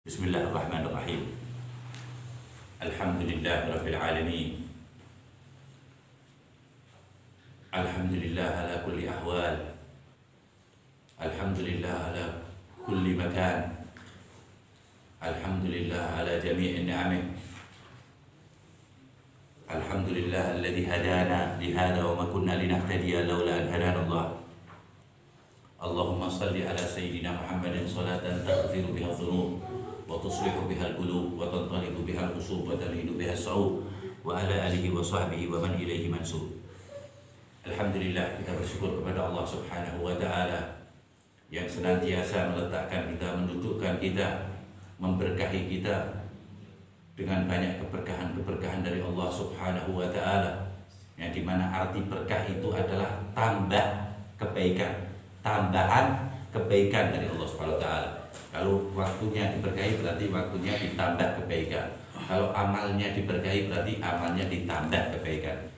Bismillahirrahmanirrahim. Alhamdulillahirabbil alamin. Alhamdulillah ala kulli ahwal. Alhamdulillah ala kulli makan. Alhamdulillah ala jami'i ni'amih. Alhamdulillah alladhi hadana lihada wa ma kunna linahtadiya laula an hadana Allah. Allahumma salli ala sayyidina Muhammadin salatan taghfiru biha dhunub wa tuslihu biha al-qulub wa tantaliqu biha al-qusub wa talinu biha as-sa'ub wa ala alihi wa sahbihi wa man ilaihi mansub. Alhamdulillah, kita bersyukur kepada Allah Subhanahu wa ta'ala yang senantiasa meletakkan kita, mendudukkan kita, memberkahi kita dengan banyak keberkahan-keberkahan dari Allah Subhanahu wa ta'ala, yang dimana arti berkah itu adalah tambah kebaikan, tambahan kebaikan dari Allah Subhanahu wa ta'ala. Kalau waktunya diberkahi berarti waktunya ditambah kebaikan. Kalau amalnya diberkahi berarti amalnya ditambah kebaikan.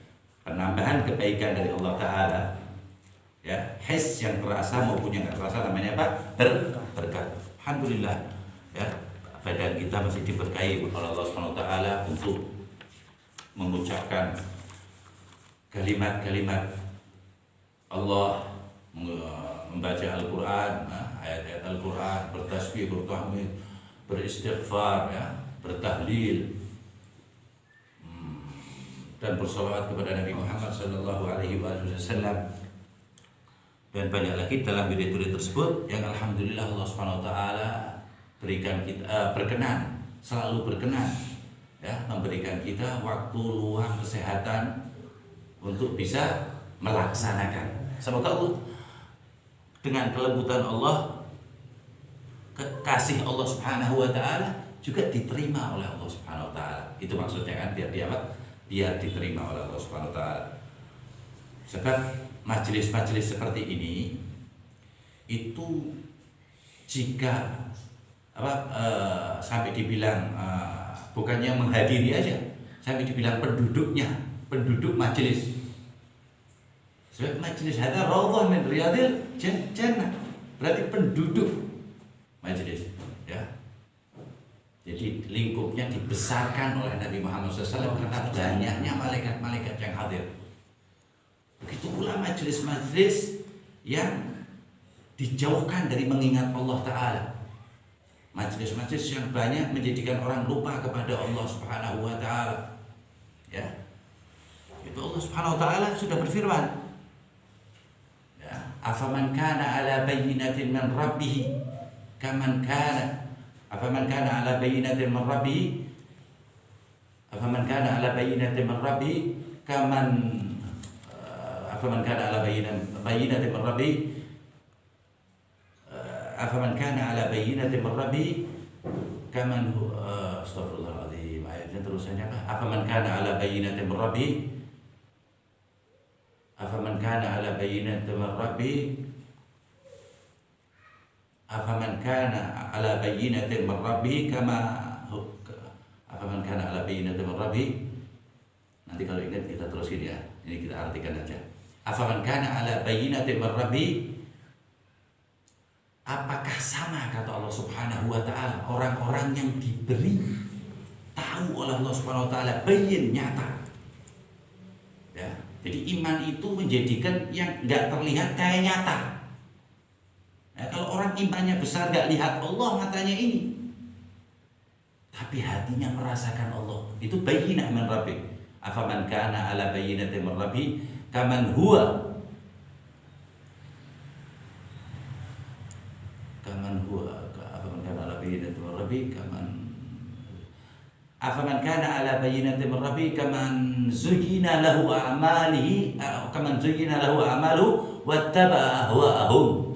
Penambahan kebaikan dari Allah Ta'ala, ya, his yang terasa maupun yang tidak terasa, namanya apa? Berkah. Alhamdulillah, ya, badan kita masih diberkahi oleh Allah Subhanahu wa ta'ala untuk mengucapkan kalimat-kalimat Allah, membaca Al-Quran, ayat-ayat Al-Quran, bertasbih, bertahmid, beristighfar, ya, bertahlil, dan bersalawat kepada Nabi Muhammad sallallahu alaihi wasallam, dan banyak lagi dalam wirid-wirid tersebut yang alhamdulillah Allah Subhanahu wa taala berikan kita berkenan, selalu berkenan, ya, memberikan kita waktu, luang, kesehatan untuk bisa melaksanakan. Semoga Allah dengan kelembutan Allah, kasih Allah Subhanahu wa ta'ala juga diterima oleh Allah Subhanahu wa ta'ala. Itu maksudnya kan, biar diterima oleh Allah Subhanahu wa ta'ala. Sebab majelis-majelis seperti ini itu jika sampai dibilang bukannya menghadiri aja, sampai dibilang penduduk majelis. Sebab majelis hadza raudhah min riyadil jannah, berarti penduduk majelis, ya. Jadi lingkupnya dibesarkan oleh Nabi Muhammad SAW karena banyaknya malaikat-malaikat yang hadir. Begitu pula majelis-majelis yang dijauhkan dari mengingat Allah Ta'ala, majelis-majelis yang banyak menjadikan orang lupa kepada Allah Subhanahu wa ta'ala, ya. Itu Allah Subhanahu wa ta'ala sudah berfirman, afaman kana ala bayyinatin min rabbih kaman kana ala bayyinatin min rabbih afaman kana ala bayyinatin min rabbih kaman afaman kana ala bayyinatin min rabbih afaman kana ala bayyinatin min rabbih kaman astagfirullahaladzim, ayatnya terusannya apa? Afaman kana ala bayyinatin min rabbih afaman kana ala bayyinatin min rabbi afaman kana ala bayyinatin min rabbi kama afaman kana ala bayyinatin min rabbi. Nanti kalau ingat kita terusin, ya, ini kita artikan aja. Afaman kana ala bayyinatin min rabbi, apakah sama, kata Allah Subhanahu wa ta'ala, orang-orang yang diberi tahu oleh Allah Subhanahu wa ta'ala, bayyin, nyata, ya. Jadi iman itu menjadikan yang nggak terlihat kayak nyata. Nah, kalau orang imannya besar nggak lihat Allah matanya ini, tapi hatinya merasakan Allah, itu bayyinah min rabbi. Afaman kana ala bayyinatin min rabbi kaman huwa afaman kana ala bayyinatin min rabbi afaman kana ala bayyinatin min rabbi kaman zuyyina lahu a'maluhu wattaba'a ahwa'ahum.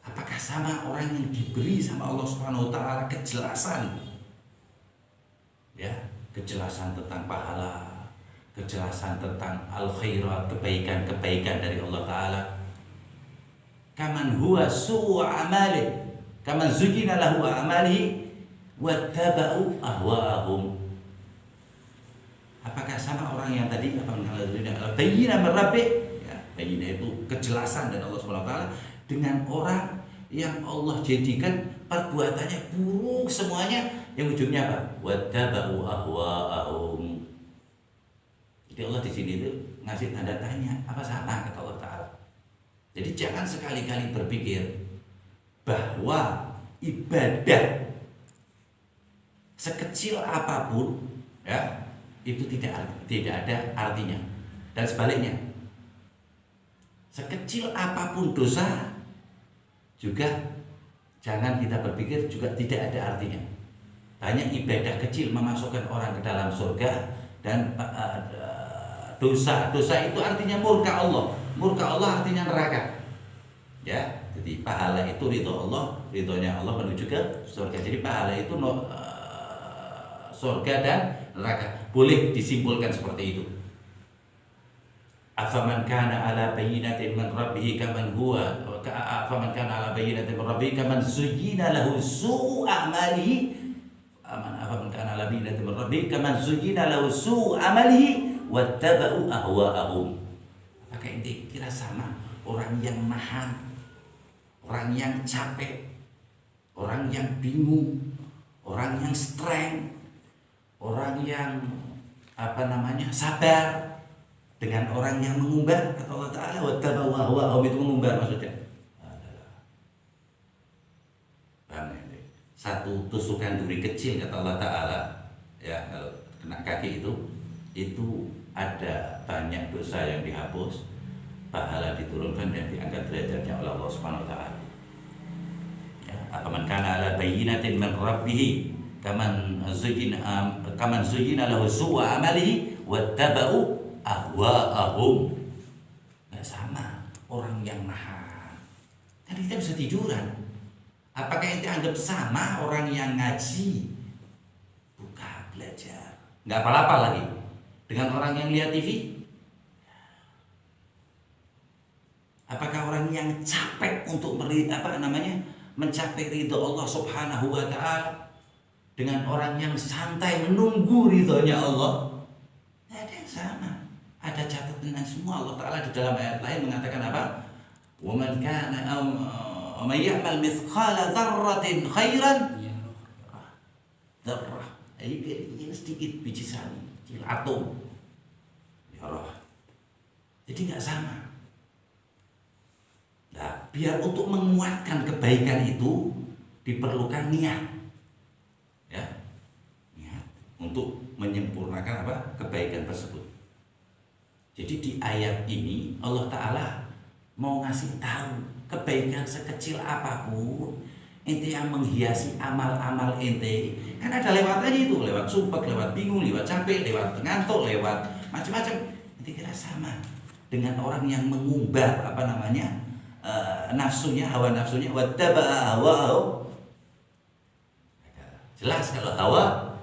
Apakah sama orang yang diberi sama Allah Subhanahu wa ta'ala kejelasan, ya, kejelasan tentang pahala, kejelasan tentang al-khairat, kebaikan-kebaikan dari Allah ta'ala, kaman huwa su'u a'malih kaman zuyyina lahu a'malihi wattaba'u ahwa'ahum. Apakah sama orang yang tadi bayyinah min rabbih, ya, bayyinah itu kejelasan dari Allah Subhanahu wa ta'ala, dengan orang yang Allah jadikan perbuatannya buruk semuanya, yang ujungnya apa? Wattaba'u ahwa'ahum. Jadi Allah di sini itu ngasih tanda tanya, apa salah kata Allah Ta'ala. Jadi jangan sekali-kali berpikir bahwa ibadah sekecil apapun ya itu tidak ada artinya, dan sebaliknya sekecil apapun dosa juga jangan kita berpikir juga tidak ada artinya. Banyak ibadah kecil memasukkan orang ke dalam surga, dan dosa itu artinya murka Allah. Murka Allah artinya neraka. Ya, jadi pahala itu ridho Allah, ridhonya Allah menuju ke surga. Jadi pahala itu surga dan neraka. Boleh disimpulkan seperti itu. Afaman kana ala bayyinatin min rabbih kaman huwa afaman kana ala bayyinatin min rabbih kaman zuyyina lahu su'u amalihi afaman kana ala bayyinatin min rabbih kaman zuyyina lahu su'u amalihi wattaba'u ahwa'ahum. Apakah ente kira sama orang yang nahan, orang yang capek, orang yang bingung, orang yang strength, orang yang sabar dengan orang yang mengumbar? Kata Allah Ta'ala wattaba'u ahwa'ahum, itu mengumbar maksudnya satu tusukan duri kecil kata Allah Ta'ala ya, kalau kena kaki itu ada banyak dosa yang dihapus, pahala diturunkan dan diangkat derajatnya oleh Allah Subhanahu wa Ta'ala. Ya, afaman kana ala bayyinatin min rabbih kaman zuyyina lahu su'u amalihi wattaba'u ahwa'ahum. Nggak sama orang yang nahan. Kan kita bisa tiduran. Apakah ente anggap sama orang yang ngaji, buka belajar, nggak apa-apa lagi dengan orang yang lihat TV? Apakah orang yang capek untuk mencapai ridho Allah Subhanahu wa Ta'ala dengan orang yang santai menunggu ridhonya Allah? Tidak ada yang sama. Ada catatan semua. Allah Ta'ala di dalam ayat lain mengatakan apa? وَمَنْ كَانَ وَمَنْ يَعْمَلْ مِثْقَالَ ذَرَّةٍ خَيْرًا ذَرَّةٍ, ini sedikit biji sawi, kecil atom ya Allah. Jadi nggak sama. Nah, biar untuk menguatkan kebaikan itu diperlukan niat, ya, niat untuk menyempurnakan kebaikan tersebut. Jadi di ayat ini Allah Ta'ala mau ngasih tahu kebaikan sekecil apapun ente yang menghiasi amal-amal ente, kan ada lewatannya itu, lewat sumpah, lewat bingung, lewat capek, lewat ngantuk, lewat macam-macam. Ente kira sama dengan orang yang mengumbar nafsunya, hawa nafsunya, wattaba'a hawahu. Jelas kalau hawa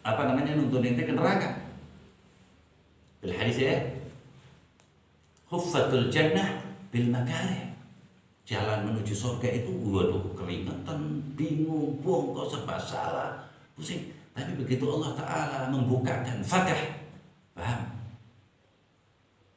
nuntun ente ke neraka. Bil hadis ya, khuffatul jannah bil makarih. Jalan menuju surga itu waduh keringetan, bingung, bongkok, serba salah, pusing. Tapi begitu Allah Ta'ala membukakan fatah, paham?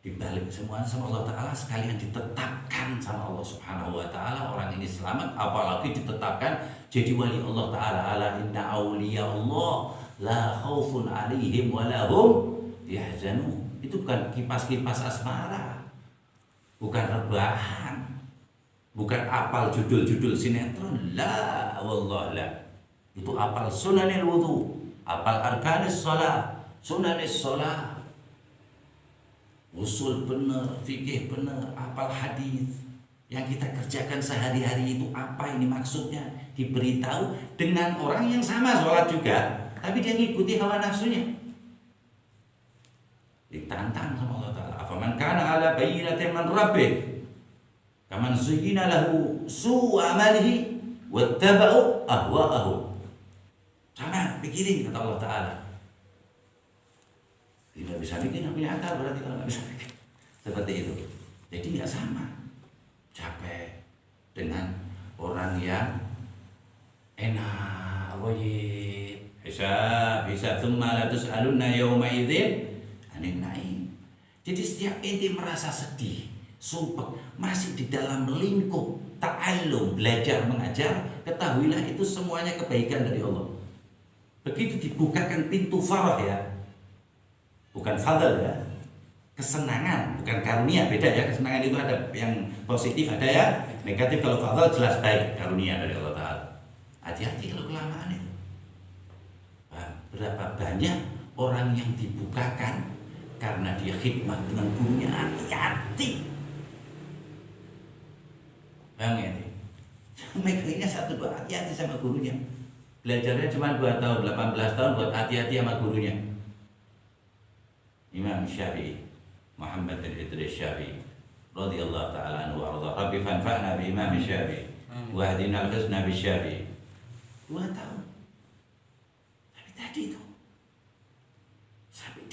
Dibalik semua sama Allah Ta'ala, sekalian ditetapkan sama Allah Subhanahu wa Ta'ala orang ini selamat, apalagi ditetapkan jadi wali Allah Ta'ala. Ala inna awliya Allah la khaufun alaihim wa lahum yahzanun. Itu bukan kipas-kipas asmara, bukan rebahan, bukan apal judul-judul sinetron, la wallah la. Itu apal sunanil wudu, apal arkanis shalah, sunanis shalah, usul benar, fikih benar, apal hadis. Yang kita kerjakan sehari-hari itu apa ini maksudnya? Diberitahu dengan orang yang sama sholat juga, tapi dia ngikuti hawa nafsunya. Ditantang sama Allah Ta'ala. Afaman kana ala bayyinatin min rabbih kaman zuyyina lahu su'u amalihi wattaba'u ahwa'ahum. Sama, pikirin kata Allah Ta'ala. Tidak bisa bikin, punya akal berarti kalau nggak bisa bikin. Seperti itu. Jadi nggak sama. Capek dengan orang yang enak, wajib, hisab thumma la tus'alunna yawma idzin anin na'im. Jadi setiap ente merasa sedih, sumpah, masih di dalam lingkup ta'allum, belajar mengajar, ketahuilah itu semuanya kebaikan dari Allah. Begitu dibukakan pintu farah ya, bukan fadl ya, kesenangan, bukan karunia, beda ya. Kesenangan itu ada yang positif, ada yang negatif. Kalau fadl jelas baik, karunia dari Allah Ta'ala. Hati-hati kalau kelamaan itu. Berapa banyak orang yang dibukakan karena dia khidmat dengan gurunya, hati-hati. Bang ya, megangnya 1-2, hati-hati sama gurunya. Belajarnya cuma 2 tahun, 18 tahun buat hati-hati sama gurunya. Imam Syafi'i, Muhammad bin Idris Syafi'i radhiyallahu ta'ala anhu wa arda. Rabbi fanfa'na bi Imam Syafi'i wa hadina al-husna bi Syafi'i. 2 tahun. Tapi tadi itu sampai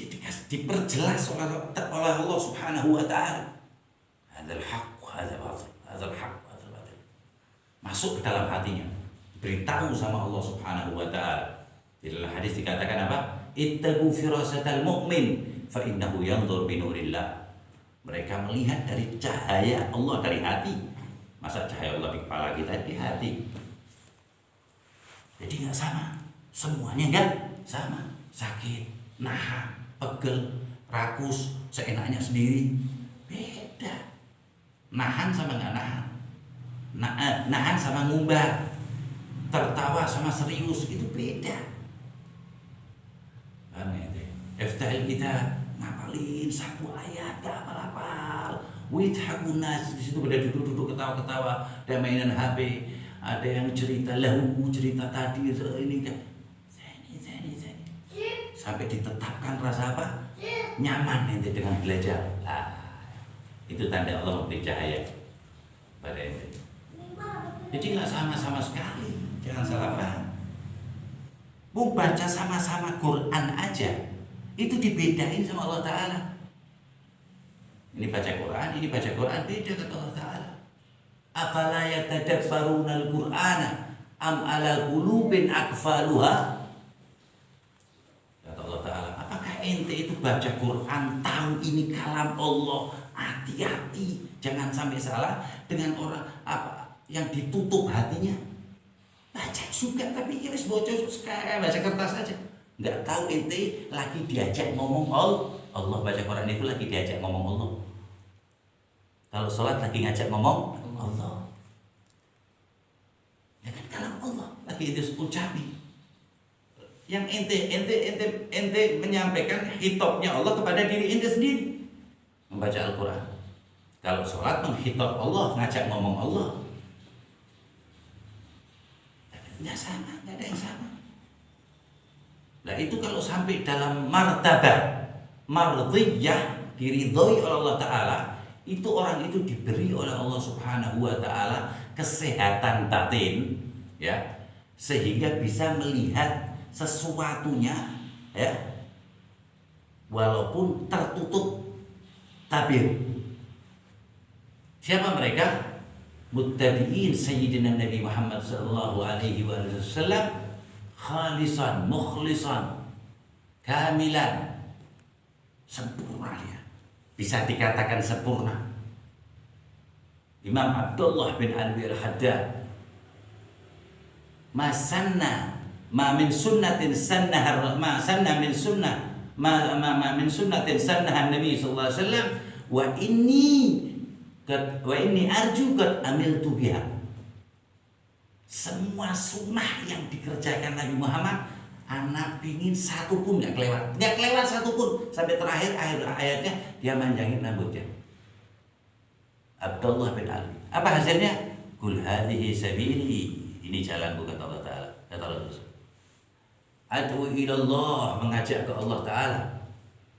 diperjelas oleh Allah Subhanahu wa ta'ala. Hadzal haqq wa hadzal batil. Hadzal haqq wa hadzal batil. Masuk ke dalam hatinya. Beritahu sama Allah Subhanahu wa ta'ala. Di dalam hadis dikatakan apa? Ittaqu firasatal mu'min fa innahu yanzur bi nurillah. Mereka melihat dari cahaya Allah, dari hati. Masa cahaya Allah di kepala kita, di hati. Jadi nggak sama, semuanya nggak sama. Sakit, nahan, pegel, rakus, seenaknya sendiri, beda. Nahan sama nggak nahan, nahan sama ngumbar, tertawa sama serius, itu beda. Paham ya? Iftahil kita ngapalin 1 ayat, gak hafal-hafal. Withakun nas, di situ pada duduk-duduk ketawa-ketawa, ada mainan HP. Ada yang cerita lahu, cerita tadi ini kan, zani. Sampai ditetapkan rasa apa? Nyaman nanti dengan belajar. Itu tanda Allah memberi cahaya pada ente. Jadi nggak sama-sama sekali, jangan salah paham. Mau baca sama-sama Quran aja, itu dibedain sama Allah Ta'ala. Ini baca Quran, ini baca Quran, beda kata Allah Ta'ala. Afala yatadabbaruna al-Qur'ana am ala qulubin akfaluha. Kata Allah Ta'ala, apakah ente itu baca Quran tahu ini kalam Allah? Hati-hati, jangan sampai salah dengan orang apa yang ditutup hatinya. Baca juga tapi iris bocor sekarang baca kertas aja. Nggak tahu ente lagi diajak ngomong Allah. Baca Quran itu lagi diajak ngomong Allah. Kalau sholat lagi ngajak ngomong Allah. Ya kan kalam Allah lagi itu ucapi. Yang ente menyampaikan hitopnya Allah kepada diri ente sendiri. Membaca Al-Quran. Kalau sholat menghitop Allah, ngajak ngomong Allah. Nggak sama, nggak ada yang sama. Nah itu kalau sampai dalam martabah mardiyah, diridhoi oleh Allah Ta'ala, itu orang itu diberi oleh Allah Subhanahu wa Ta'ala kesehatan batin, ya, sehingga bisa melihat sesuatunya, ya, walaupun tertutup tabir. Siapa mereka? Muttabi'in Sayyidina Nabi Muhammad sallallahu alaihi wasallam, khalisan, mukhlisan, kamilan, sempurna dia. Bisa dikatakan sempurna. Imam Abdullah bin Alwi al-Haddad, ma sanna ma min sunnatin sannaha ma sanna min sunnah ma min sunnatin sannaha Nabi sallallahu alaihi wasallam wa inni arju qad amiltu biha. Semua sunnah yang dikerjakan Nabi Muhammad, anak pingin satu pun nggak kelewat satu pun, sampai terakhir akhir ayatnya dia manjangin rambutnya. Abdullah bin Ali. Apa hasilnya? Qul hadhihi sabili, ini jalanku kata Allah Ta'ala, kata Rasul. Ad'u ila Allah, mengajak ke Allah Ta'ala,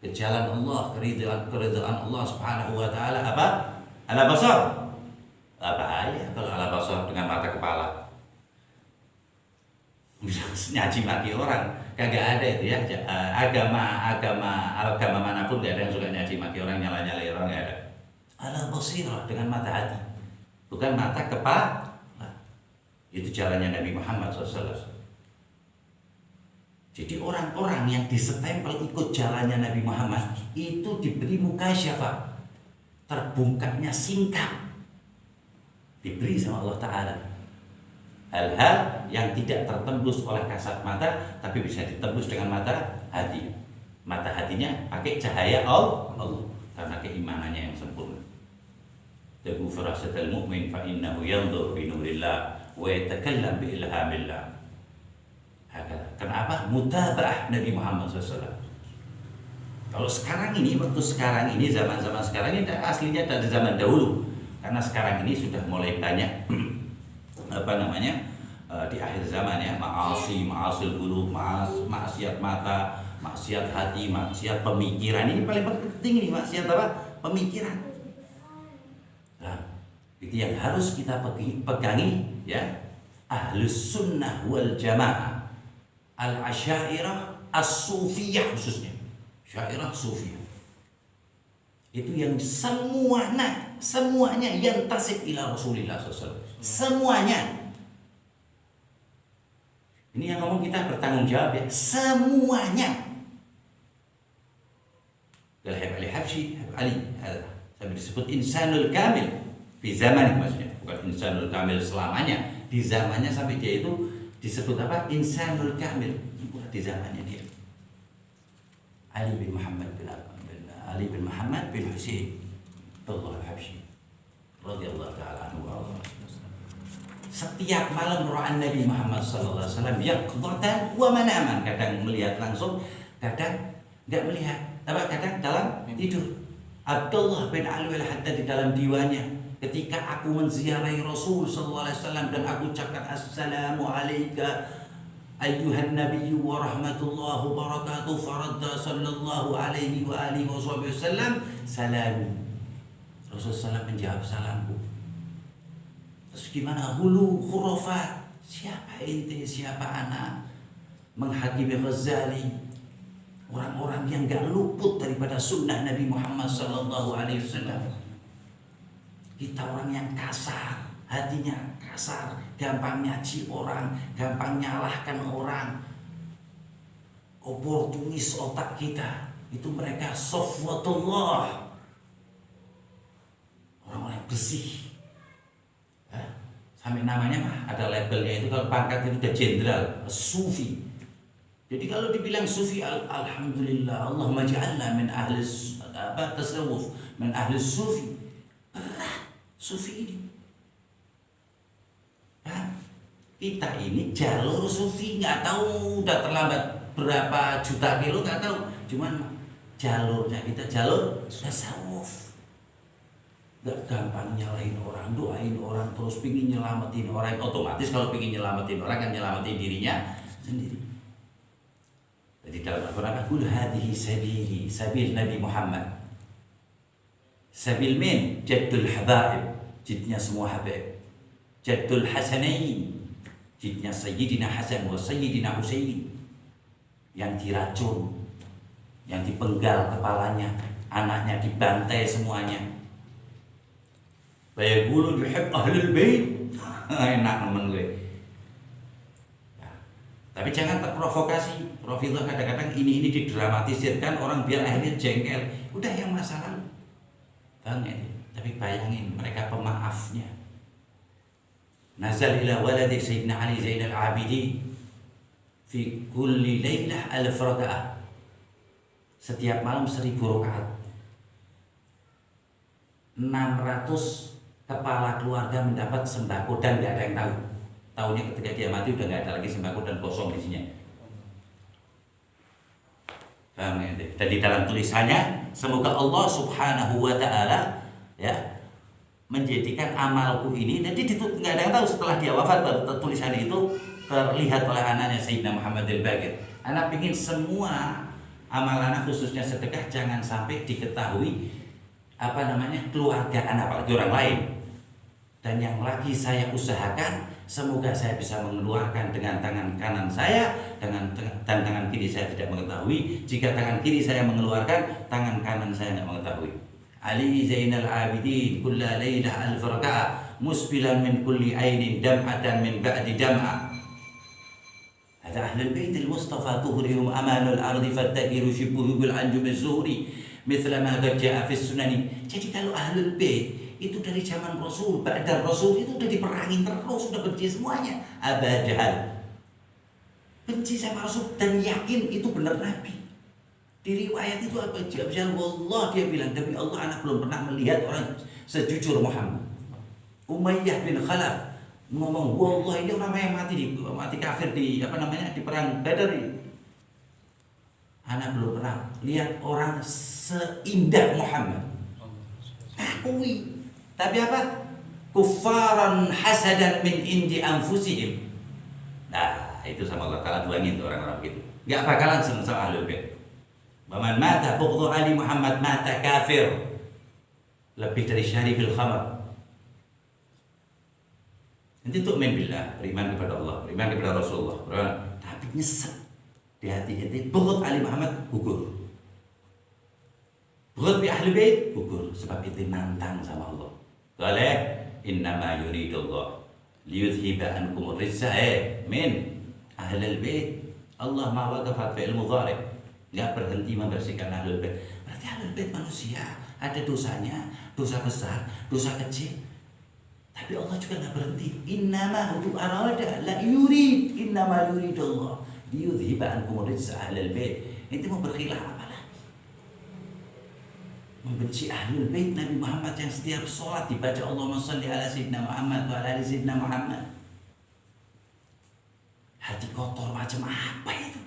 ke jalan Allah, keridhaan Allah Subhanahu wa Ta'ala. Apa? Ala basar. Bahaya kalau ala basar dengan mata kepala. Bisa nyaci maki orang, kagak ada itu ya. Agama manapun gak ada yang suka nyaci maki orang, nyala-nyalai orang, gak ada. Ala basirah, dengan mata hati, bukan mata kepala. Itu jalannya Nabi Muhammad SAW. Jadi orang-orang yang disestempel ikut jalannya Nabi Muhammad itu diberi mukasyafah, terbungkaknya singkap. diberi sama Allah Ta'ala. Hal-hal yang tidak tertembus oleh kasat mata, tapi bisa ditembus dengan mata hati. Mata hatinya pakai cahaya Allah, karena keimanannya yang sempurna. Tabu firasatul mu'min fa innahu yanzur fi nurillah wa yatakallam bi ilhamillah. Kenapa? Mutaba'ah Nabi Muhammad SAW. Kalau sekarang ini, waktu sekarang ini, zaman-zaman sekarang ini aslinya dari zaman dahulu. Karena sekarang ini sudah mulai banyak di akhir zaman ya, ma'asil qulub, maksiat mata, maksiat hati, maksiat pemikiran. Ini paling penting nih, maksiat apa? Pemikiran. Nah, itu yang harus kita pegangi ya. Ahlus sunnah wal jamaah, al-asyairah, as-sufiyah khususnya. Syairah sufiyah. Itu yang semuanya yang tasik ila Rasulillah SAW. Semuanya. Ini yang ngomong kita bertanggung jawab ya. Semuanya. Al-Habib Ali Habsyi, Ali sampai disebut insanul kamil di zaman, maksudnya bukan insanul kamil selamanya, di zamannya sampai dia itu disebut apa? Insanul kamil di zamannya dia. Ali bin Muhammad bin Husain Al-Habsyi radhiyallahu ta'ala anhu. Setiap malam ro'an Nabi Muhammad sallallahu alaihi wasallam yaqdatan wa manaman, kadang melihat langsung, kadang enggak melihat, kadang dalam tidur. Abdullah bin Alwi al-Haddad di dalam diwannya, ketika aku menziarahi Rasul sallallahu alaihi wasallam dan aku ucapkan assalamu alayka ayyuhan nabiyyu wa rahmatullahi wa barakatuh, faradda sallallahu alaihi wa alihi wasallam salam. Rasulullah SAW menjawab salamku. Terus gimana? Hulu khurafat, siapa ente, siapa anak? Menghakimi Ghazali, orang-orang yang gak luput daripada sunnah Nabi Muhammad sallallahu alaihi wasallam. Kita orang yang kasar, hatinya kasar, gampang nyaci orang, gampang nyalahkan orang, oportunis otak kita. Itu mereka safwatullah, orang-orang yang bersih. Sampai namanya ada labelnya itu, kalau pangkat itu udah jenderal, sufi. Jadi kalau dibilang sufi, alhamdulillah, Allahumma ja'alna min ahli tasawuf, min ahli sufi. Berat sufi ini. Kita ini jalur sufi, nggak tahu udah terlambat berapa juta kilo, nggak tahu. Cuman jalurnya kita jalur tasawuf. Gak gampang nyalahin orang, doain orang, terus pingin nyelamatin orang. Otomatis kalau pingin nyelamatin orang kan nyelamatin dirinya sendiri. Jadi dalam Al-Quran, kul hadhihi sabili, sabil Nabi Muhammad. Sabil min jaddul habaib, jidnya semua habaib. Jaddul hasanain, jidnya Sayyidina Hasan wa Sayyidina Husain, yang diracun, yang dipenggal kepalanya, anaknya dibantai semuanya. Bayaqulu yuhib ahlul bait. Enak temen gue. Nah, tapi jangan terprovokasi. Profillah kadang-kadang ini didramatisirkan orang biar akhirnya jengkel. Udah yang masalah banget. Tapi bayangin mereka pemaafnya. Nazal ila waladi Sayyidina Ali Zainal Abidin fi kulli lailah 1000 rakaat. Setiap malam 1000 rakaat. 600 kepala keluarga mendapat sembako dan nggak ada yang tahu. Tahunya ketika dia mati udah nggak ada lagi sembako dan kosong isinya. Paham ya? Dan di dalam tulisannya, semoga Allah Subhanahu wa Ta'ala ya menjadikan amalku ini. Jadi nggak ada yang tahu, setelah dia wafat tulisan itu terlihat oleh anaknya Sayyidina Muhammad al-Baqir. Anak ingin semua amal anak khususnya sedekah jangan sampai diketahui keluarga anak, apalagi orang lain. Dan yang lagi saya usahakan, semoga saya bisa mengeluarkan dengan tangan kanan saya, dan tangan kiri saya tidak mengetahui. Jika tangan kiri saya mengeluarkan, tangan kanan saya tidak mengetahui. Ali Zainal Abidin kulla lailah 1000 rakaat musbilan min kulli ainin dam'atan min ba'di dam'a. Hada ahlul bait al-Mustafa tuhrihum amanul ardi fattakiru shibuhu bil anjum az-zuhri mithla ma qad ja'a fi sunani. Jadi kalau ahlul bait Itu dari zaman Rasul, ba'da Rasul itu udah diperangin terus, sudah benci semuanya. Abu Jahal benci sama Rasul dan yakin itu benar Nabi. Di riwayat itu Abu Jahal, wallah dia bilang, demi Allah anak belum pernah melihat orang sejujur Muhammad. Umayyah bin Khalaf ngomong, wallah ini orang yang mati kafir di di perang Badar ini. Anak belum pernah lihat orang seindah Muhammad. Akui. Tapi apa? Kufaran hasadan min indi anfusihim. Nah, itu sama Allah Ta'ala buangin tuh orang-orang begitu. Gak bakalan seneng sama Ahlul Bait. Baman mata bughdu Ali Muhammad mata kafir. Lebih dari syaribil khamar. Nanti tu'min billah, beriman kepada Allah, beriman kepada Rasulullah, beriman. Tapi nyesek di hati kita, bughd Ali Muhammad gugur. Bughd bi Ahlul Bait gugur, sebab itu nantang sama Allah. Qala innama yuridullah liyudhiba ankum rijsa min Ahlul Bait. Allah ma waqafat fi'il mudhari', enggak berhenti membersihkan Ahlul Bait. Berarti Ahlul Bait manusia, ada dosanya, dosa besar, dosa kecil. Tapi Allah juga enggak berhenti. Innama hu arada la yurid, innama yuridullah liyudhiba ankum rijsa Ahlul Bait. Itu mau berkhilaf apa lagi? Membenci Ahlul Bait Nabi Muhammad yang setiap sholat dibaca Allahumma sholli ala sayyidina Muhammad wa ala ali sayyidina Muhammad. Hati kotor macam apa itu?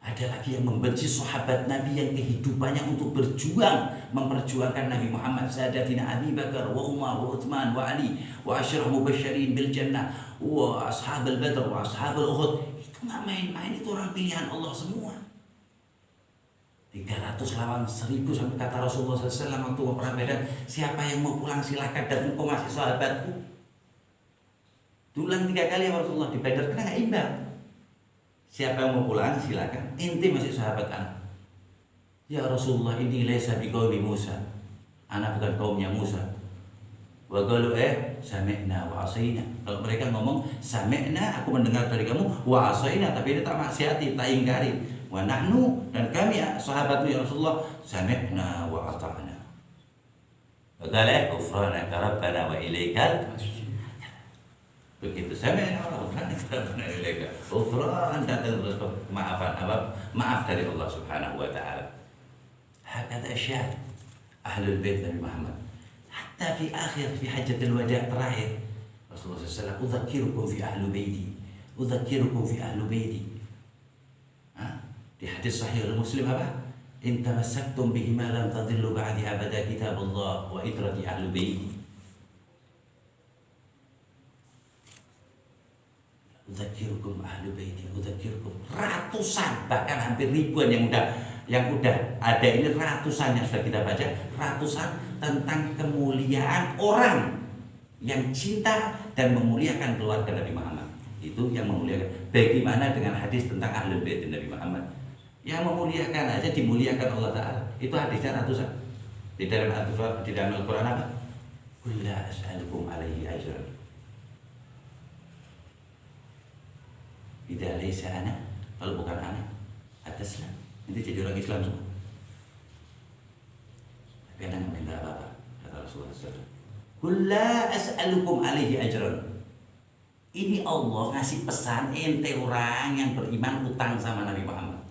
Ada lagi yang membenci sahabat Nabi yang kehidupannya untuk berjuang memperjuangkan Nabi Muhammad, Sadatina Abi Bakar wa Umar wa Uthman wa Ali wa asyirah mubasyirin bil jannah wa ashabul Badr wa ashabul Uhud. Itu nggak main-main, itu orang pilihan Allah semua. 300 lawan 1000 sampai kata Rasulullah SAW waktu perang Badar, siapa yang mau pulang silakan, dan engkau masih sahabatku. Diulang 3 kali ya Rasulullah di Badar, karena nggak imbang. Siapa yang mau pulang silakan, inti masih sahabat anak. Ya Rasulullah, ini laisa biqaumi Musa, anak bukan kaumnya Musa. Wa qalu sami'na wa asaina. Kalau mereka ngomong sami'na, aku mendengar dari kamu, wa asaina, tapi dia tak maksiati, tak ingkari. Wa nahnu, dan kami sahabatmu ya Rasulullah, sami'na wa ata'na. Wa qala ghufranaka rabbana wa ilaikal begitu. Sami'na wa ghufranaka rabbana wa ilaikal ghufran, datang terus maaf dari Allah Subhanahu wa taala. Hakada syahid Ahlul Bait Nabi Muhammad. Hatta fi hajjatul wada' terakhir Rasulullah SAW, udzakirukum fi ahli baiti, udzakirukum fi ahli baiti. Di hadis sahih Muslim apa? In tamassaktum bihima lam tadillu ba'di abada kitabullah wa itrati ahli baiti. Udzakirukum ahli baiti, udzakirukum, ratusan bahkan hampir ribuan yang udah ada ini, ratusan yang sudah kita baca, ratusan tentang kemuliaan orang yang cinta dan memuliakan keluarga Nabi Muhammad. Itu yang memuliakan. Bagaimana dengan hadis tentang Ahlul Bait Nabi Muhammad? Yang memuliakan aja dimuliakan Allah Ta'ala. Itu hadisnya ratusan. Di dalam Al-Quran apa? Qul la as'alukum alaihi ajran idza laysa ana, kalau bukan ana ataslah. Itu jadi orang Islam semua. Tapi ana nggak minta apa-apa, kata Rasulullah SAW. Qul la as'alukum alaihi ajran. Ini Allah ngasih pesan, ente orang yang beriman utang sama Nabi Muhammad.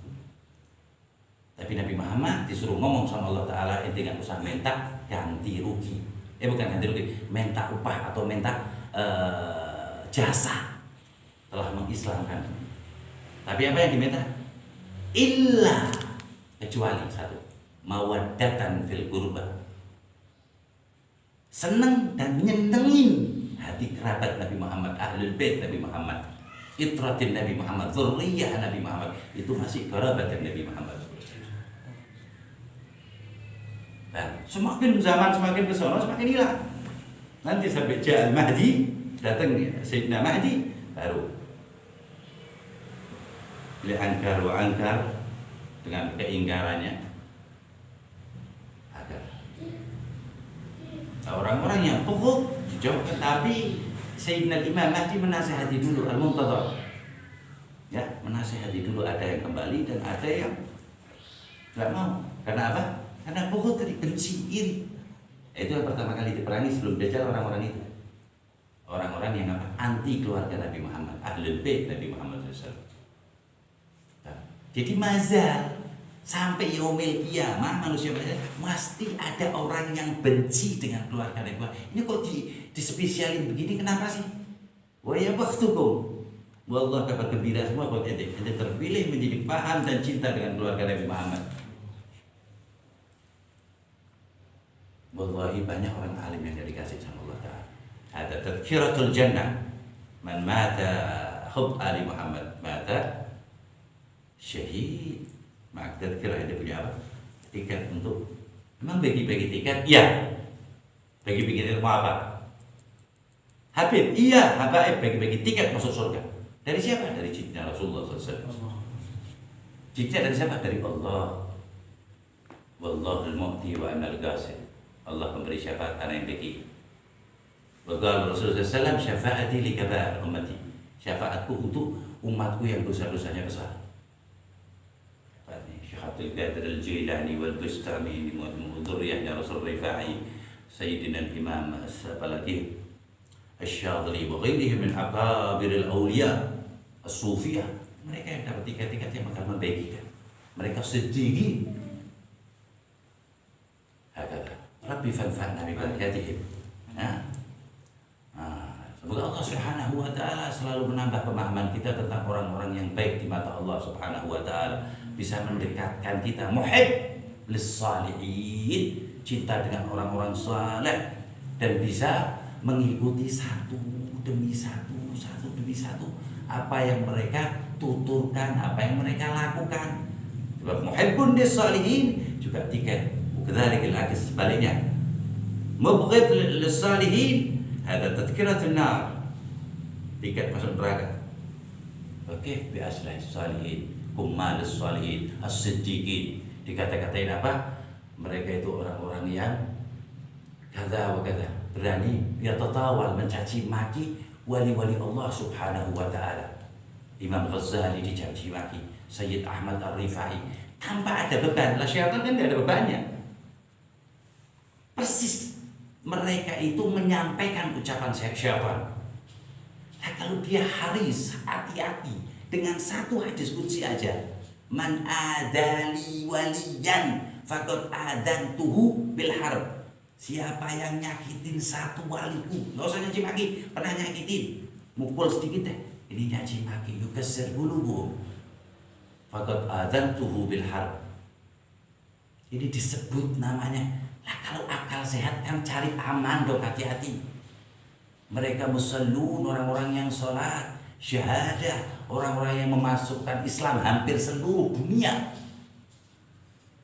Tapi Nabi Muhammad disuruh ngomong sama Allah Ta'ala, ente gak usah minta ganti rugi. Bukan ganti rugi, minta upah atau minta jasa telah mengislamkan. Tapi apa yang diminta? Illa, kecuali satu, mawaddatan fil qurba, seneng dan nyenengin hati kerabat Nabi Muhammad, Ahlul Bait Nabi Muhammad, itratin Nabi Muhammad, dzurriyyah Nabi Muhammad. Itu masih kerabat Nabi Muhammad. Dan semakin zaman semakin kesana semakin hilang. Nanti sampai Ja'al Mahdi, datang Sayyidina Mahdi, baru li'ankar wa ankar, dengan keingkarannya agar orang-orang yang pokok dijauhkan. Tapi Sayyidina Imam Mahdi menasihati dulu, Al-Muntadhar, ya, menasihati dulu. Ada yang kembali dan ada yang nggak mau. Karena apa? Karena bughd tadi benci, iri. Itu yang pertama kali diperangi sebelum Dajjal orang-orang itu. Orang-orang yang apa? Anti keluarga Nabi Muhammad, Ahlul Bait Nabi Muhammad SAW. Jadi mazal sampai yaumil qiyamah manusia pasti ada orang yang benci dengan keluarga Nabi Muhammad. Ini kok dispesialin begini, kenapa sih? Wa ya bakhtukum. Wallah, kabar gembira semua buat ente terpilih menjadi paham dan cinta dengan keluarga Nabi Muhammad. Wallahi banyak orang alim yang dikasih sama Allah Ta'ala. Ada tadhkiratul jannah. Man mata hub ali Muhammad mata syahid. Maka tadhkirah dia punya apa? Tiket untuk, memang bagi-bagi tiket? Iya. Bagi-bagi tiket mau apa? Habib? Iya. Habaib bagi-bagi tiket masuk surga. Dari siapa? Dari cinta Rasulullah SAW. Cinta dari siapa? Dari Allah. Wallahul mu'ti wa anal ghasil. Allah memberi syafaat, ana yang bagi. Wa qala Rasulullah SAW, syafaati li kabair ummati. Syafaatku untuk umatku yang dosa-dosanya besar. Syekh Abdul Qadir Al-Jilani wal Bustami dzurriyyahnya Rasul Rifai, Sayyidina Imam apalagi Asy-Syadhili wa ghairihi min akabiril awliya as-sufiyah. Mereka yang dapat tiket-tiket yang akan membagikan. Mereka sedikit. Hakata Rabbi fanfa'na bi barakatihim. Semoga Allah Subhanahu wa taala selalu menambah pemahaman kita tentang orang-orang yang baik di mata Allah Subhanahu wa taala, bisa mendekatkan kita muhib lis-salihin, cinta dengan orang-orang saleh, dan bisa mengikuti satu demi satu apa yang mereka tuturkan, apa yang mereka lakukan. Sebab muhibbun lis-salihin juga tiket. Kedzalikal akis, sebaliknya. Mubghid lis-salihin ada tadhkiratun nar. Tiket masuk neraka. Oke, bi aslahis salihin, kummalus salihin, as-siddiqin. Dikata-katain apa? Mereka itu orang-orang yang kadza wa kadza, berani ya tatawal mencaci maki wali-wali Allah Subhanahu wa taala. Imam Ghazali dicaci maki, Sayyid Ahmad Ar-Rifai tanpa ada beban. Lah syaitan kan tidak ada bebannya. Persis mereka itu menyampaikan ucapan syaitan. Nah, kalau dia haris, hati-hati dengan satu hadis qudsi aja. Man adali waliyan faqad adantuhu bil harb. Siapa yang nyakitin satu waliku, nggak usah nyaci maki, pernah nyakitin, mukul sedikit deh, ini nyaci maki, yukasir qulubuhum. Faqad adantuhu bil harb. Ini disebut namanya. Lah kalau akal sehat kan cari aman dong, hati-hati. Mereka musallun, orang-orang yang sholat, syahadah, orang-orang yang memasukkan Islam hampir seluruh dunia.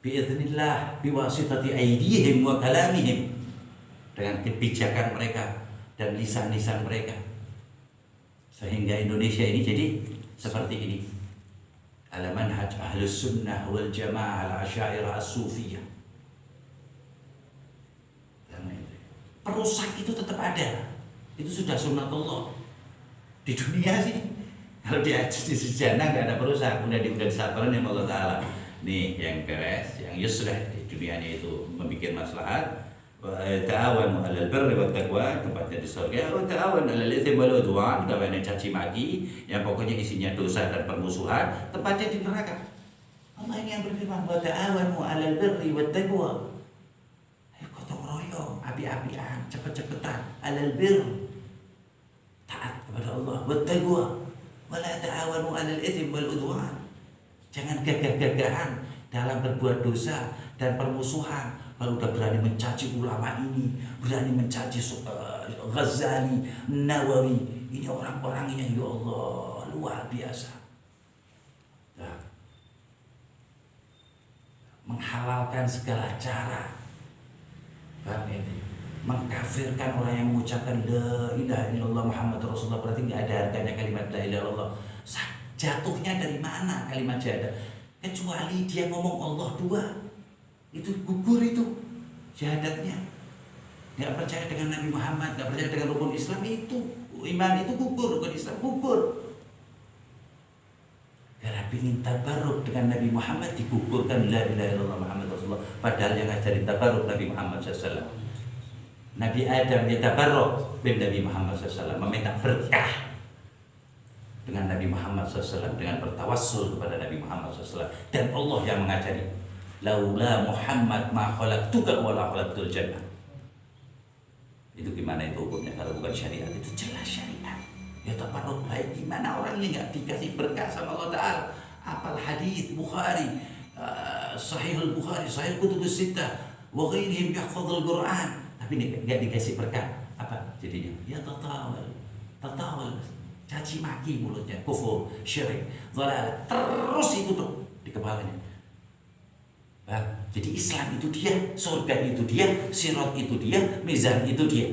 Biiznillah, biwasitati aydihim wa kalamihim, dengan kebijakan mereka dan lisan-lisan mereka, sehingga Indonesia ini jadi seperti ini. Ala manhaj ahlus sunnah wal jamaah ala asyairah as-sufiyah. Perusak itu tetap ada. Itu sudah sunnatullah. Di dunia sih, kalau di sejarah nggak ada perusak, udah disatukan sama Allah Ta'ala. Nih yang beres, yang yusrah di dunianya itu membuat maslahat. Ta'awanu 'alal birri wat taqwa, tempatnya di surga. Wa ta'awanu 'alal itsmi wal 'udwan, kawan yang caci maki, yang pokoknya isinya dosa dan permusuhan, tempatnya di neraka. Allah ini yang berfirman, wa ta'awanu 'alal birri wat taqwa. Ayo gotong royong, api-apian, cepet-cepetan, 'alal birr, taat kepada Allah, wat taqwa. Wa la ta'awanu 'alal itsmi wal 'udwan. Jangan gagah-gagahan dalam berbuat dosa dan permusuhan. Kalau udah berani mencaci ulama ini, berani mencaci Ghazali, Nawawi, ini orang-orangnya ya Allah luar biasa. Nah, menghalalkan segala cara, mengkafirkan orang yang mengucapkan la ilaha illallah Muhammad Rasulullah, berarti nggak ada harganya kalimat la ilaha illallah. Jatuhnya dari mana kalimat syahadat? Kecuali dia ngomong Allah dua, itu gugur itu syahadatnya. Nggak percaya dengan Nabi Muhammad, nggak percaya dengan rukun Islam, itu iman itu gugur, rukun Islam gugur. Gara-gara Tapi ingin tabarruk dengan Nabi Muhammad, dikuburkan la ilaha illallah Muhammad Rasulullah. Padahal yang ngajarin tabarruk Nabi Muhammad SAW. Nabi Adam ya tabarruk bin Nabi Muhammad SAW, meminta berkah dengan Nabi Muhammad SAW, dengan bertawassul kepada Nabi Muhammad SAW. Dan Allah yang mengajari, laula Muhammad ma khalaqtuka wa la khalaqtul jannah. Itu gimana itu hukumnya kalau bukan syariat? Itu jelas syariat. Ya tabarruk baik gimana orangnya nggak dikasih berkah sama Allah Ta'ala. Apal hadis Bukhari, Sahihul Bukhari, Sahih Kutubus Sittah, wa ghairihim yahfadzul Quran, tapi nggak dikasih berkah. Apa jadinya? Ya tatawal, caci maki mulutnya, kufur, syirik, dhalalah, terus itu tuh di kepalanya. Jadi Islam itu dia, surga itu dia, sirat itu dia, mizan itu dia.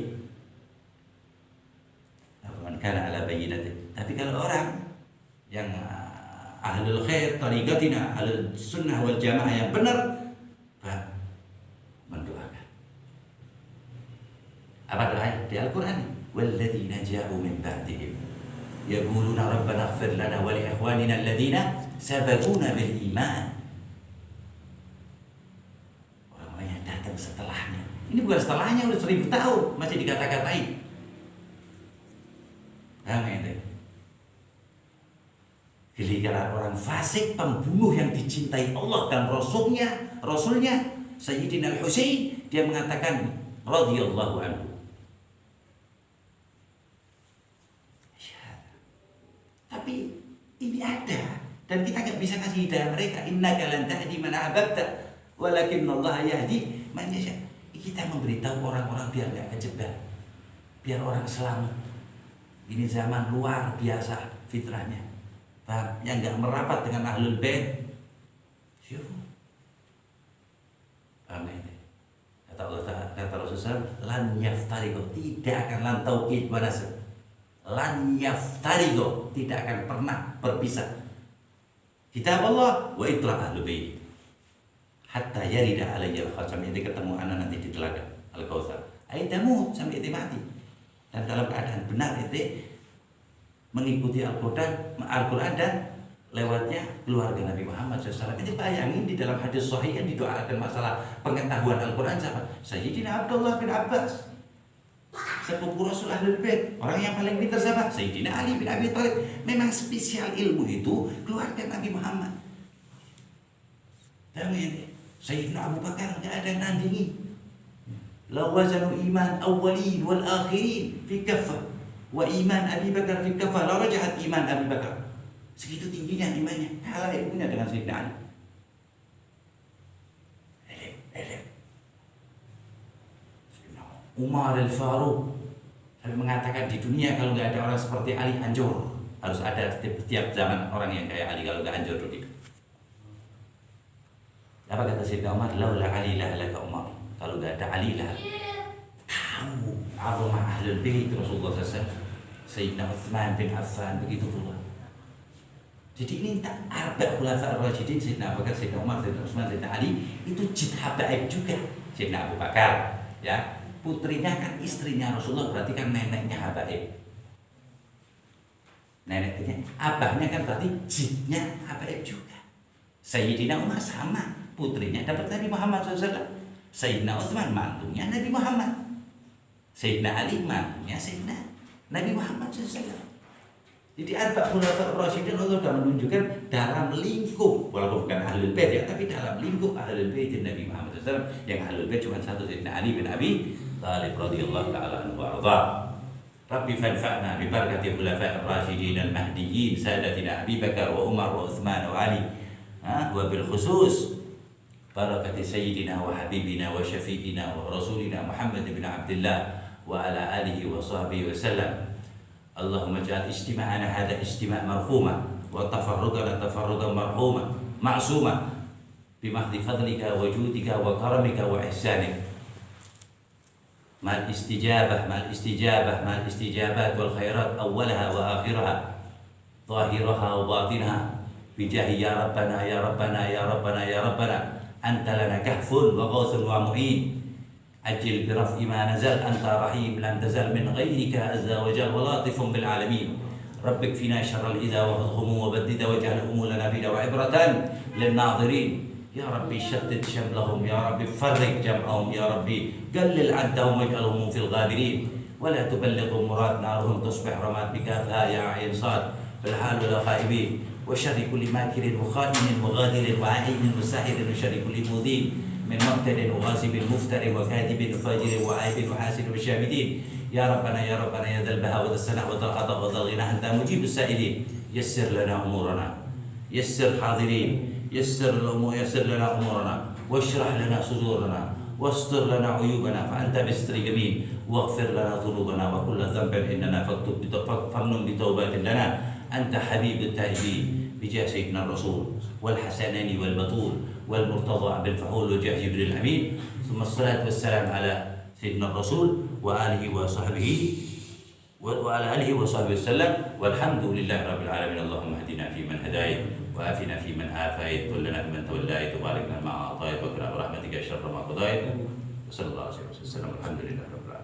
Karena ala bayyinatin. Tapi kalau orang yang ahlul khair, tariqatina, ahlul sunnah wal jamaah yang benar, mendoakan. Apa doanya? Di Al-Quran, walladzina ja'u min ba'dihim yaquluna rabbana ighfir lana wa li ikhwanina alladzina sabaquna bil iman. Orang-orang yang datang setelahnya. Ini bukan setelahnya, udah 1000 tahun masih dikata-katain. Giliran orang fasik, pembunuh yang dicintai Allah dan Rasulnya Sayyidina Al-Husain, dia mengatakan radhiyallahu anhu. Ya. Tapi ini ada dan kita nggak bisa kasih hidayah mereka. Innaka lan tahdi man ahbabta walakinnallaha yahdi man yasha. Kita memberitahu orang-orang biar nggak kejebak, biar orang selamat. Ini zaman luar biasa fitrahnya, yang nggak merapat dengan ahlul bait. Siapa? Paham ini? Kata Rasulullah, lan yaftariqo, tidak akan lan tauqid wa nasr. Lan yaftariqo, tidak akan pernah berpisah. Kitab Allah wa itra ahlul bait. Hatta yarida alayya al-khatam, ini ketemu anak nanti di telaga Al-Kautsar. Aitamut sampai itu mati. Dan dalam keadaan benar itu mengikuti Al-Quran dan lewatnya keluarga Nabi Muhammad SAW. Ini bayangin di dalam hadis sahih yang didoakan masalah pengetahuan Al-Quran siapa? Sayyidina Abdullah bin Abbas, sepupu Rasul Ahlul Bait. Orang yang paling pintar siapa? Sayyidina Ali bin Abi Thalib. Memang spesial ilmu itu keluarga Nabi Muhammad. Dan ini Sayyidina Abu Bakar nggak ada yang nandingi. Law wazanu iman awwalin wal akhirin fi kaffah wa iman Abi Bakar fi kaffah la rajahat iman Abi Bakar. Segitu tingginya imannya, kalah ilmunya dengan Sayyidina Ali. Elem. Umar al-Faruq sampai mengatakan di dunia kalau nggak ada orang seperti Ali hancur. Harus ada setiap zaman orang yang kayak Ali, kalau nggak hancur dunia. Apa kata Sayyidina Umar? Laula Ali la halaka Umar. Kalau nggak ada Ali lah, kamu azamah ahlul bait Rasulullah SAW, Sayyidina Utsman bin Affan, begitu pula. Jadi ini tak arba' khulafa ar-rasyidin, Sayyidina Abu Bakar, Sayyidina Umar, Sayyidina Utsman, Sayyidina Ali, itu jid habaib juga. Sayyidina Abu Bakar, ya, putrinya kan istrinya Rasulullah, berarti kan neneknya habaib. Neneknya, abahnya kan berarti jidnya habaib juga. Sayyidina Umar sama, putrinya dapat Nabi Muhammad SAW. Sayyidina Utsman mantunya Nabi Muhammad. Sayyidina Ali mantunya Sayyidina Nabi Muhammad SAW. Jadi arba' khulafa ar-rasyidin Allah sudah menunjukkan dalam lingkup, walaupun bukan ahlul bait ya, tapi dalam lingkup ahlul bait Nabi Muhammad SAW. Yang ahlul bait cuma satu, Sayyidina Ali bin Abi Thalib radhiyallahu ta'ala anhu wa arda. Rabbi fanfa'na bi barakati khulafa ar-rasyidin al-mahdiyyin sadatina Abi Bakar wa Umar wa Utsman wa Ali. Wa bil khusus barakati sayyidina wa habibina wa syafi'ina wa rasulina Muhammad bin Abdullah wa ala alihi wa sahbihi wa sallam. Allahumma ja'al istima'ana hadha istima' marhuma wa tafarruqana tafarruqan marhuma ma'suma bimahdi fadlika wa judika wa karamika wa ihsanik ma'al istijabat wal khairat awwalaha wa akhiraha zahiraha wa batinaha bijahi ya Rabbana ya Rabbana ya Rabbana ya Rabbana anta lana kahfun wa ghawthun wa mu'in ajil biraf'i ma nazal anta rahim lam tazal min ghayrika azza wa jal wa latifun bil alamin رب اكفنا شر الإذى وخذهم وبدد واجعلهم لنا فينا وعبرة للناظرين. يا ربي شتت شملهم، يا ربي فرق جمعهم، يا ربي قلل عدهم واجعلهم في الغابرين، ولا تبلغهم مراد نارهم تصبح رماد بكافها يا عين صاد بالحال ولا خائبين، وشر كل ماكر وخائن وغادر وعين وساحر، وشر كل مذيب من مقتل وغاصب مفتر وكاذب وفاجر وعائب وحاسد وشامدين. يا ربنا يا ربنا يا ذا البهاء وذا السناء وذا العطاء وذا الغنى أنت مجيب السائلين. يسر لنا أمورنا، يسر حاضرين، يسر الأمور، يسر لنا أمورنا، واشرح لنا صدورنا، واستر لنا عيوبنا فأنت بستر جميل، واغفر لنا ذنوبنا وكل ذنب إننا فمن بتوبات لنا. أنت حبيب التائبين بجاه سيدنا الرسول والحسنين والبطول والمرتضى بالفحول وجاه جبريل الأمين، ثم الصلاة والسلام على سيدنا الرسول وآله وصحبه وعلى آله وصحبه وسلم، والحمد لله رب العالمين. اللهم اهدنا فيمن هديت، وآفنا فيمن عافيت، وتولنا فيمن توليت، وبارك لنا ما أعطيت، وقنا برحمتك شر ما قضيت، وصلى الله عليه وسلم. الحمد لله رب العالمين.